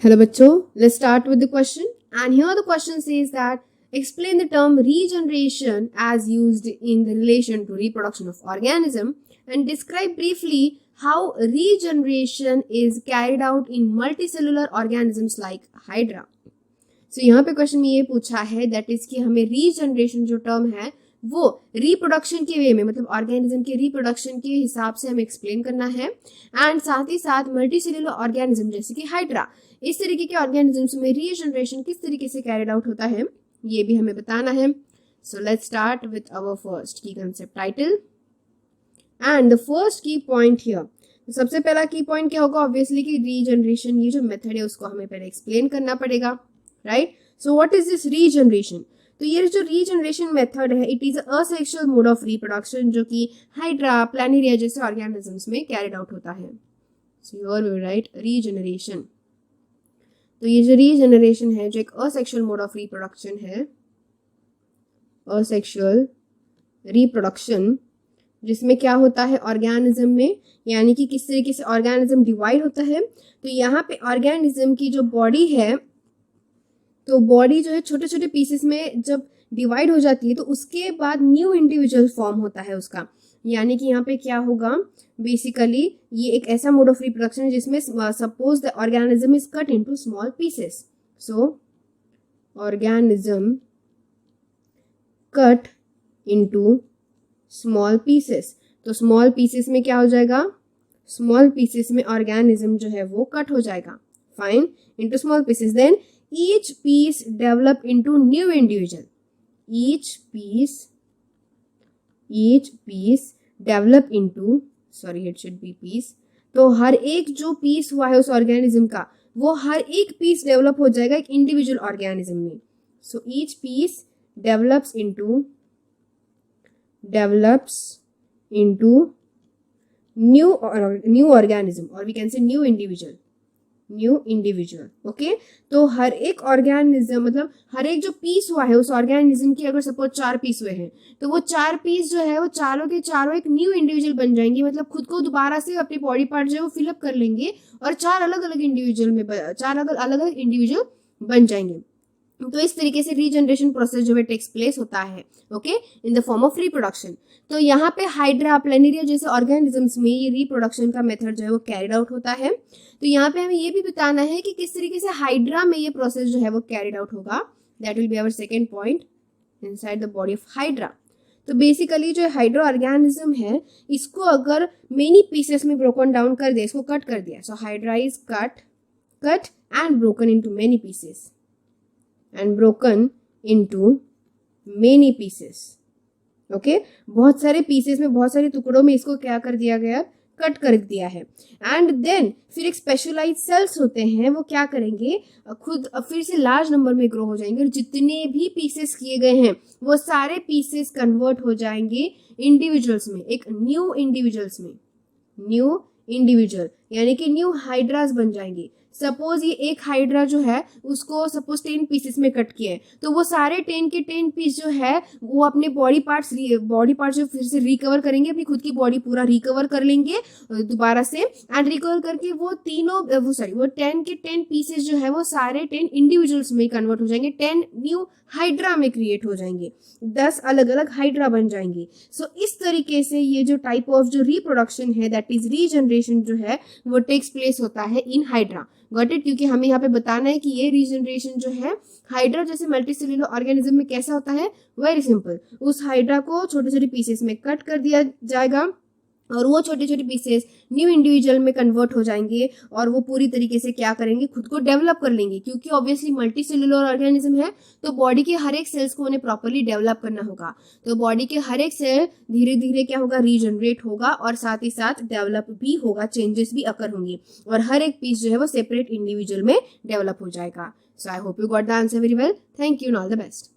Hello bachcho, let's start with the question. And here the question says that explain the term regeneration as used in the relation to reproduction of organism and describe briefly how regeneration is carried out in multicellular organisms like Hydra. So यहाँ पे question में ये पूछा है that is कि हमें regeneration जो term है वो रिप्रोडक्शन के वे में मतलब ऑर्गेनिज्म के रिप्रोडक्शन के हिसाब से हमें एक्सप्लेन करना है एंड साथ ही साथ मल्टीसेलुलर ऑर्गेनिज्म जैसे कि हाइड्रा इस तरीके के ऑर्गेनिजम्स में रीजनरेशन किस तरीके से कैरिड आउट होता है ये भी हमें बताना है. So let's start with our first key concept title and the first key point here. सबसे पहला की पॉइंट क्या होगा ऑब्वियसली कि रीजनरेशन ये जो मेथड है उसको हमें पहले एक्सप्लेन करना पड़ेगा, right. So what is this regeneration? तो ये जो रीजनरेशन मेथड है it is asexual mode of reproduction जो कि हाइड्रा प्लानिरिया जैसे ऑर्गेनिजम्स में कैरिड आउट होता है. So here we write regeneration. तो ये जो रीजनरेशन है जो एक असेक्सुअल मोड ऑफ रिप्रोडक्शन है, असेक्सुअल रिप्रोडक्शन जिसमें क्या होता है ऑर्गेनिज्म में यानी कि किस तरीके से ऑर्गेनिज्म डिवाइड होता है. तो यहाँ पे ऑर्गेनिज्म की जो बॉडी है तो बॉडी जो है छोटे छोटे पीसेस में जब डिवाइड हो जाती है तो उसके बाद न्यू इंडिविजुअल फॉर्म होता है उसका. यानी कि यहाँ पे क्या होगा बेसिकली ये एक ऐसा मोड ऑफ रिप्रोडक्शन है जिसमें suppose the organism is cut into small pieces. So organism cut into small pieces. तो स्मॉल पीसेस में क्या हो जाएगा, स्मॉल पीसेस में ऑर्गेनिज्म जो है वो कट हो जाएगा, fine, into small pieces. Then each piece develop into new individual. Each piece develop into, sorry it should be piece. तो हर एक जो पीस हुआ है उस ऑर्गेनिज्म का वो हर एक पीस डेवलप हो जाएगा एक इंडिविजुअल ऑर्गेनिज्म में. So each piece develops into new organism or we can say new individual. Okay. तो हर एक ऑर्गेनिज्म मतलब हर एक जो पीस हुआ है उस ऑर्गेनिज्म की अगर सपोज 4 पीस हुए हैं तो वो 4 पीस जो है वो चारों के चारों एक न्यू इंडिविजुअल बन जाएंगे. मतलब खुद को दोबारा से अपने बॉडी पार्ट जो है वो फिलअप कर लेंगे और 4 अलग अलग इंडिविजुअल बन जाएंगे. तो इस तरीके से रीजनरेशन प्रोसेस जो है टेक्स प्लेस होता है, okay, in the form of reproduction. तो यहाँ पे हाइड्रा प्लानिरिया जैसे ऑर्गेनिजम्स में ये रिप्रोडक्शन का मेथड जो है वो कैरिड आउट होता है. तो यहाँ पे हमें ये भी बताना है कि किस तरीके से हाइड्रा में ये प्रोसेस जो है वो कैरिड आउट होगा. That will be our second point inside the body of hydra. तो बेसिकली जो हाइड्रा ऑर्गेनिज्म है इसको अगर मेनी पीसेस में ब्रोकन डाउन कर दिया, इसको कट कर दिया, so hydra is cut and broken into many pieces and broken into many pieces. Okay, बहुत सारे पीसेस में बहुत सारे टुकड़ों में इसको क्या कर दिया गया, कट कर दिया है. एंड देन फिर एक स्पेशलाइज सेल्स होते हैं वो क्या करेंगे खुद फिर से लार्ज नंबर में ग्रो हो जाएंगे और जितने भी पीसेस किए गए हैं वो सारे पीसेस कन्वर्ट हो जाएंगे इंडिविजुअल्स में, एक न्यू इंडिविजुअल यानी कि न्यू हाइड्रास बन जाएंगे. सपोज ये एक हाइड्रा जो है उसको सपोज 10 पीसेस में कट किया है तो वो सारे 10 के 10 पीस जो है वो अपने बॉडी पार्ट्स जो फिर से रिकवर करेंगे, अपनी खुद की बॉडी पूरा रिकवर कर लेंगे दोबारा से एंड रिकवर करके वो 10 के 10 पीसेस जो है वो सारे 10 इंडिविजुअल्स में कन्वर्ट हो जाएंगे, 10 न्यू हाइड्रा में क्रिएट हो जाएंगे, 10 अलग अलग हाइड्रा बन जाएंगे. सो इस तरीके से ये जो टाइप ऑफ जो रिप्रोडक्शन है दैट इज रीजनरेशन जो है वो टेक्स प्लेस होता है इन हाइड्रा. Got it? क्योंकि हमें यहाँ पे बताना है कि ये रीजनरेशन जो है हाइड्रा जैसे मल्टीसेलुलर ऑर्गेनिज्म में कैसा होता है. वेरी सिंपल, उस हाइड्रा को छोटे छोटे पीसेस में कट कर दिया जाएगा और वो छोटे छोटे पीसेस न्यू इंडिविजुअल में कन्वर्ट हो जाएंगे और वो पूरी तरीके से क्या करेंगे खुद को डेवलप कर लेंगे. क्योंकि ऑब्वियसली मल्टीसेलुलर ऑर्गेनिज्म है तो बॉडी के हर एक सेल्स को उन्हें प्रॉपर्ली डेवलप करना होगा. तो बॉडी के हर एक सेल धीरे धीरे क्या होगा, रीजनरेट होगा और साथ ही साथ डेवलप भी होगा, चेंजेस भी अकर होंगे और हर एक पीस जो है वो सेपरेट इंडिविजुअल में डेवलप हो जाएगा. So I hope you got the answer very well. Thank you and all the best.